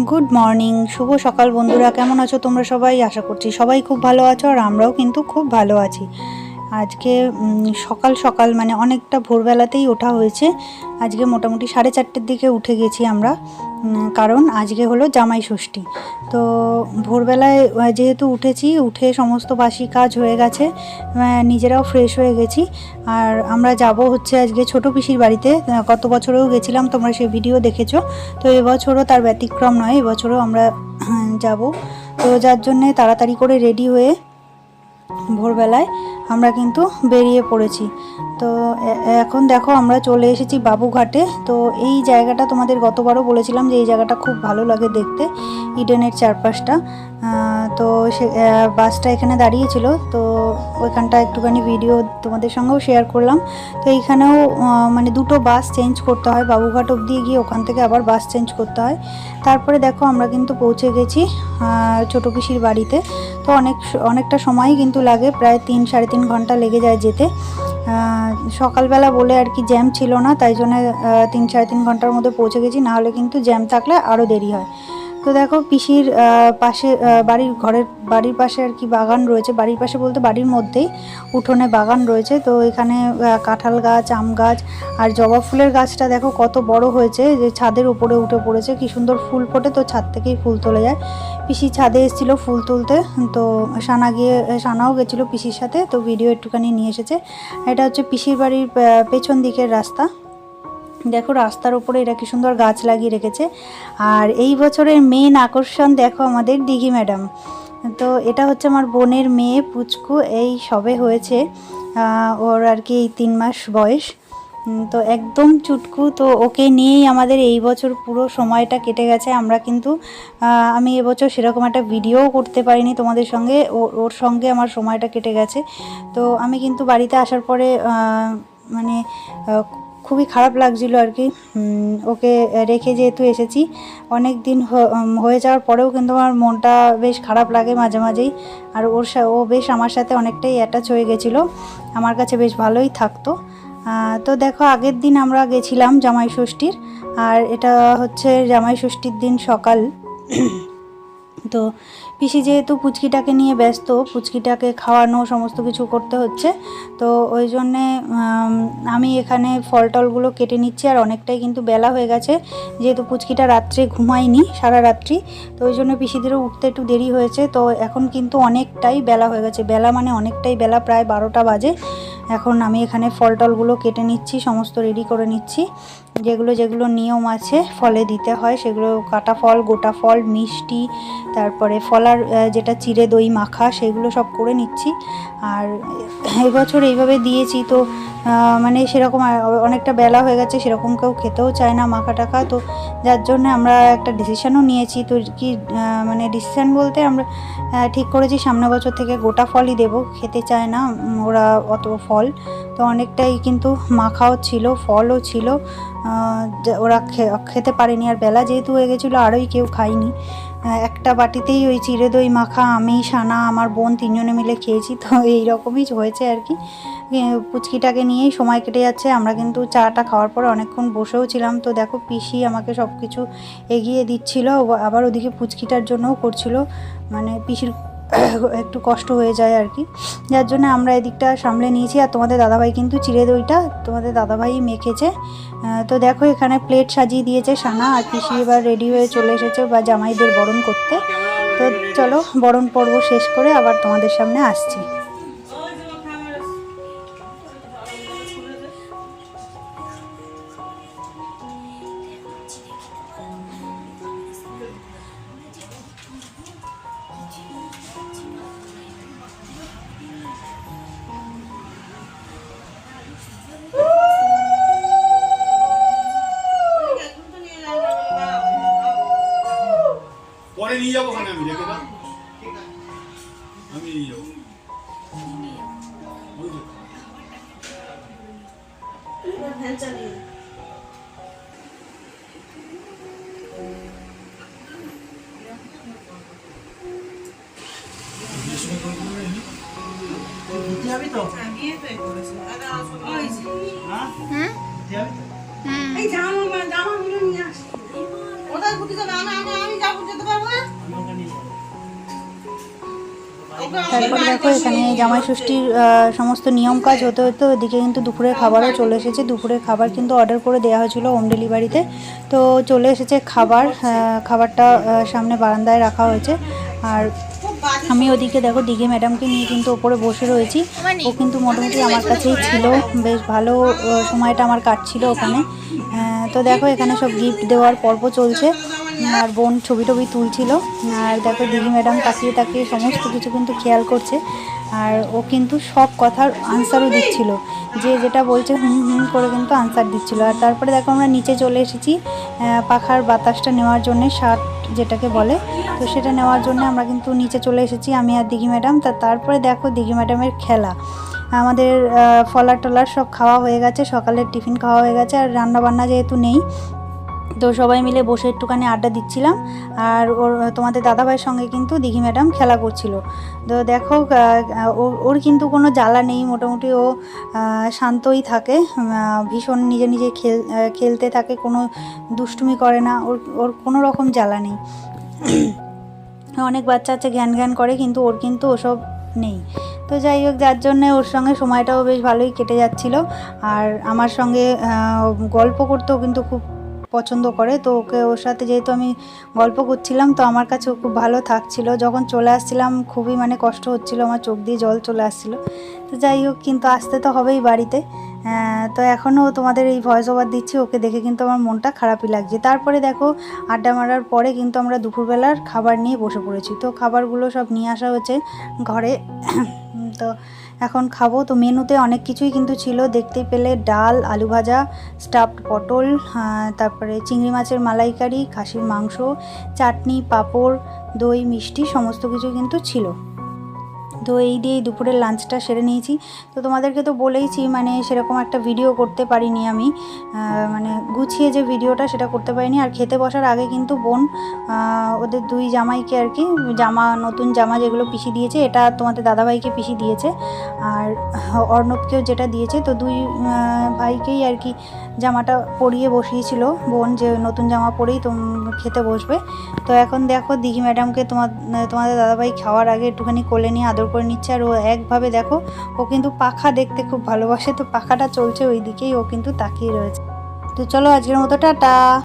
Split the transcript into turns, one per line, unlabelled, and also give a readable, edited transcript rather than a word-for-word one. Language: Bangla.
গুড মর্নিং, শুভ সকাল বন্ধুরা। কেমন আছো তোমরা সবাই? আশা করছি সবাই খুব ভালো আছো, আর আমরাও কিন্তু খুব ভালো আছি। আজকে সকাল সকাল মানে অনেকটা ভোরবেলাতেই ওঠা হয়েছে। আজকে মোটামুটি 4:30টার দিকে উঠে গেছি আমরা, কারণ আজকে হলো জামাই ষষ্ঠী। তো ভোরবেলায় যেহেতু উঠেছি, উঠে সমস্ত বাসি কাজ হয়ে গেছে, নিজেরাও ফ্রেশ হয়ে গেছি। আর আমরা যাব হচ্ছে আজকে ছোটো পিসির বাড়িতে। গত বছরেও গেছিলাম, তোমরা সেই ভিডিও দেখেছো। তো এবছরও তার ব্যতিক্রম নয়, এবছরও আমরা যাব। তো যার জন্যে তাড়াতাড়ি করে রেডি হয়ে ভোরবেলায় আমরা কিন্তু বেরিয়ে পড়েছি। তো এখন দেখো আমরা চলে এসেছি বাবুঘাটে। তো এই জায়গাটা তোমাদের গতবারও বলেছিলাম যে এই জায়গাটা খুব ভালো লাগে দেখতে, ইডেনের চারপাশটা। তো সে বাসটা এখানে দাঁড়িয়েছিল, তো ওইখানটা একটুখানি ভিডিও তোমাদের সঙ্গেও শেয়ার করলাম। তো এইখানেও মানে দুটো বাস চেঞ্জ করতে হয়, বাবুঘাট অবধি গিয়ে ওখান থেকে আবার বাস চেঞ্জ করতে হয়। তারপরে দেখো আমরা কিন্তু পৌঁছে গেছি ছোটো পিসির বাড়িতে। তো অনেকটা সময় কিন্তু লাগে, প্রায় 3-3.5 ঘন্টা লেগে যায় যেতে। সকালবেলা বলে আর কি জ্যাম ছিল না, তাই জন্য 3-3.5 ঘন্টার মধ্যে পৌঁছে গেছি, নাহলে কিন্তু জ্যাম থাকলে আরও দেরি হয়। তো দেখো পিসির পাশে বাড়ির পাশে আর কি বাগান রয়েছে, বাড়ির পাশে বলতে বাড়ির মধ্যেই উঠোনে বাগান রয়েছে। তো এখানে কাঁঠাল গাছ, আম গাছ আর জবা ফুলের গাছটা দেখো কত বড় হয়েছে, যে ছাদের উপরে উঠে পড়েছে। কি সুন্দর ফুল ফোটে, তো ছাদ থেকেই ফুল তোলা যায়। পিসি ছাদে এসেছিল ফুল তুলতে, তো সানাও গেছিলো পিসির সাথে, তো ভিডিও একটুখানি নিয়ে এসেছে। এটা হচ্ছে পিসির বাড়ির পেছন দিকের রাস্তা। দেখো রাস্তার উপরে এরা কি সুন্দর গাছ লাগিয়ে রেখেছে। আর এই বছরের মেন আকর্ষণ দেখো আমাদের দিঘি ম্যাডাম। তো এটা হচ্ছে আমার বোনের মেয়ে পুচকু, এই সবে হয়েছে, ওর আর কি 3 মাস বয়স। তো একদম চুটকু, তো ওকে নিয়েই আমাদের এই বছর পুরো সময়টা কেটে গেছে। আমরা কিন্তু আমি এবছর সেরকম একটা ভিডিওও করতে পারিনি তোমাদের সঙ্গে, ওর সঙ্গে আমার সময়টা কেটে গেছে। তো আমি কিন্তু বাড়িতে আসার পরে মানে খুবই খারাপ লাগছিল আর কি, ওকে রেখে যেহেতু এসেছি অনেক দিন হয়ে যাওয়ার পরেও কিন্তু আমার মনটা বেশ খারাপ লাগে মাঝে মাঝেই। আর ও বেশ আমার সাথে অনেকটাই অ্যাটাচ হয়ে গেছিলো, আমার কাছে বেশ ভালোই থাকতো। তো দেখো আগের দিন আমরা গেছিলাম জামাই ষষ্ঠীর, আর এটা হচ্ছে জামাই ষষ্ঠীর দিন সকাল। তো পিসি যেহেতু পুচকিটাকে নিয়ে ব্যস্ত, পুচকিটাকে খাওয়ানো সমস্ত কিছু করতে হচ্ছে, তো ওই জন্যে আমি এখানে ফল টলগুলো কেটে নিচ্ছি। আর অনেকটাই কিন্তু বেলা হয়ে গেছে, যেহেতু পুচকিটা রাত্রে ঘুমায়নি সারা রাত্রি, তো ওই জন্য পিসিদেরও উঠতে একটু দেরি হয়েছে। তো এখন কিন্তু অনেকটাই বেলা হয়ে গেছে, বেলা মানে অনেকটাই বেলা, প্রায় 12টা বাজে। এখন আমি এখানে ফল টলগুলো কেটে নিচ্ছি, সমস্ত রেডি করে নিচ্ছি। যেগুলো নিয়ম আছে ফলে দিতে হয় সেগুলো, কাটা ফল, গোটা ফল, মিষ্টি, তারপরে ফলার যেটা চিড়ে দই মাখা, সেগুলো সব করে নিচ্ছি। আর এবছর এইভাবে দিয়েছি, তো মানে সেরকম অনেকটা বেলা হয়ে গেছে, সেরকম কেউ খেতেও চায় না মাখা টাকা। তো যার জন্য আমরা একটা ডিসিশনও নিয়েছি। তো কি মানে ডিসিশন বলতে আমরা ঠিক করেছি সামনের বছর থেকে গোটা ফলই দেবো, খেতে চায় না ওরা অত ফল। তো অনেকটাই কিন্তু মাখাও ছিল, ফলও ছিল, ওরা খেতে পারেনি। আর বেলা যেহেতু হয়ে গেছিলো আরোই কেউ খায়নি। একটা বাটিতেই ওই চিড়ে দই মাখা আমি, সানা, আমার বোন 3জনে মিলে খেয়েছি। তো এইরকমই হয়েছে আর কি, পুচকিটাকে নিয়েই সময় কেটে যাচ্ছে। আমরা কিন্তু চাটা খাওয়ার পরে অনেকক্ষণ বসেও ছিলাম। তো দেখো পিসি আমাকে সব কিছু এগিয়ে দিচ্ছিল, আবার ওদিকে পুচকিটার জন্যও করছিল, মানে পিসির একটু কষ্ট হয়ে যায় আর কি, যার জন্য আমরা এদিকটা সামলে নিয়েছি। আর তোমাদের দাদাভাই কিন্তু চিড়ে দইটা তোমাদের দাদাভাই মেখেছে। তো দেখো এখানে প্লেট সাজিয়ে দিয়েছে সানা, আর পিসি এবার রেডি হয়ে চলে এসেছে বা জামাইদের বরণ করতে। তো চলো বরণ পর্ব শেষ করে আবার তোমাদের সামনে আসছি।
পরে নিয়ে যাবো, ওখানে আমি রেখে দাও, আমি নিয়ে যাবো।
এই জামা জামাগুলো নিয়ে আসছি, ওদের বুদ্ধি তো আমি
তারপর দেখো এখানে জামাই ষষ্ঠীর সমস্ত নিয়ম কাজ হতে হতে ওদিকে কিন্তু দুপুরের খাবারও চলে এসেছে। দুপুরের খাবার কিন্তু অর্ডার করে দেওয়া হয়েছিল হোম ডেলিভারিতে, তো চলে এসেছে খাবার। খাবারটা সামনে বারান্দায় রাখা হয়েছে। আর আমি ওদিকে দেখো দিঘি ম্যাডামকে নিয়ে কিন্তু ওপরে বসে রয়েছি। ও কিন্তু মোটামুটি আমার কাছেই ছিল, বেশ ভালো সময়টা আমার কাটছিল ওখানে। তো দেখো এখানে সব গিফট দেওয়ার পর্ব চলছে, আর বোন ছবি টবি তুলছিল। আর দেখো দিঘি ম্যাডাম তাকিয়ে তাকিয়ে সমস্ত কিছু কিন্তু খেয়াল করছে, আর ও কিন্তু সব কথার আনসারও দিচ্ছিল, যে যেটা বলছে হুম হুম করে কিন্তু আনসার দিচ্ছিল। আর তারপরে দেখো আমরা নিচে চলে এসেছি পাখার বাতাসটা নেওয়ার জন্যে, শার্ট যেটাকে বলে, তো সেটা নেওয়ার জন্য আমরা কিন্তু নিচে চলে এসেছি আমি আর দিঘি ম্যাডাম। তারপরে দেখো দিঘি ম্যাডামের খেলা। আমাদের ফলার টলার সব খাওয়া হয়ে গেছে, সকালের টিফিন খাওয়া হয়ে গেছে, আর রান্নাবান্না যেহেতু নেই, তো সবাই মিলে বসে একটুখানি আড্ডা দিচ্ছিলাম। আর তোমাদের দাদাভাইয়ের সঙ্গে কিন্তু দিঘি ম্যাডাম খেলা করছিল। তো দেখো ওর কিন্তু কোনো জ্বালা নেই, মোটামুটি ও শান্তই থাকে, ভীষণ নিজে নিজে খেলতে থাকে, কোনো দুষ্টুমি করে না, ওর কোনো রকম জ্বালা নেই। অনেক বাচ্চা আছে জ্ঞান জ্ঞান করে, কিন্তু ওর কিন্তু ওসব নেই। তো যাই হোক, যার জন্যে ওর সঙ্গে সময়টাও বেশ ভালোই কেটে যাচ্ছিল। আর আমার সঙ্গে গল্প করতেও কিন্তু খুব পছন্দ করে, তো ওর সাথে যেহেতু আমি গল্প করছিলাম, তো আমার কাছেও খুব ভালো থাকছিল। যখন চলে আসছিলাম খুবই মানে কষ্ট হচ্ছিল, আমার চোখ দিয়ে জল চলে আসছিলো। তো যাই হোক, কিন্তু আসতে তো হবেই বাড়িতে। তো এখনও তোমাদের এই ভয়েস ওভার দিচ্ছি, ওকে দেখে কিন্তু আমার মনটা খারাপই লাগছে। তারপরে দেখো আড্ডা মারার পরে কিন্তু আমরা দুপুরবেলার খাবার নিয়ে বসে পড়েছি। তো খাবারগুলো সব নিয়ে আসা হয়েছে ঘরে, তো এখন খাবো। তো মেনুতে অনেক কিছুই কিন্তু ছিল, দেখতে পেলে ডাল, আলু ভাজা, স্টাফড পটল, তারপরে চিংড়ি মাছের মালাইকারি, খাসির মাংস, চাটনি, পাঁপড়, দই, মিষ্টি, সমস্ত কিছু কিন্তু ছিল। তো এই দিয়েই দুপুরের লাঞ্চটা সেরে নিয়েছি। তো তোমাদেরকে তো বলেইছি, মানে সেরকম একটা ভিডিও করতে পারিনি আমি, মানে গুছিয়ে যে ভিডিওটা সেটা করতে পারিনি। আর খেতে বসার আগে কিন্তু বোন ওদের দুই জামাইকে আর কি নতুন জামা যেগুলো পিসি দিয়েছে, এটা তোমাদের দাদাভাইকে পিসি দিয়েছে, আর অর্ণবকেও যেটা দিয়েছে, তো দুই ভাইকেই আর কি জামাটা পরিয়ে বসিয়েছিল বোন, যে নতুন জামা পরেই খেতে বসবে। তো এখন দেখো দিঘি ম্যাডামকে তোমাদের দাদাভাই খাওয়ার আগে একটুখানি কোলে নিয়ে আদর করে নিচ্ছে। আর ও একভাবে দেখো, ও কিন্তু পাখা দেখতে খুব ভালোবাসে, তো পাখাটা চলছে ওই দিকেই ও কিন্তু তাকিয়ে রয়েছে। তো চলো আজকের মতো টাটা।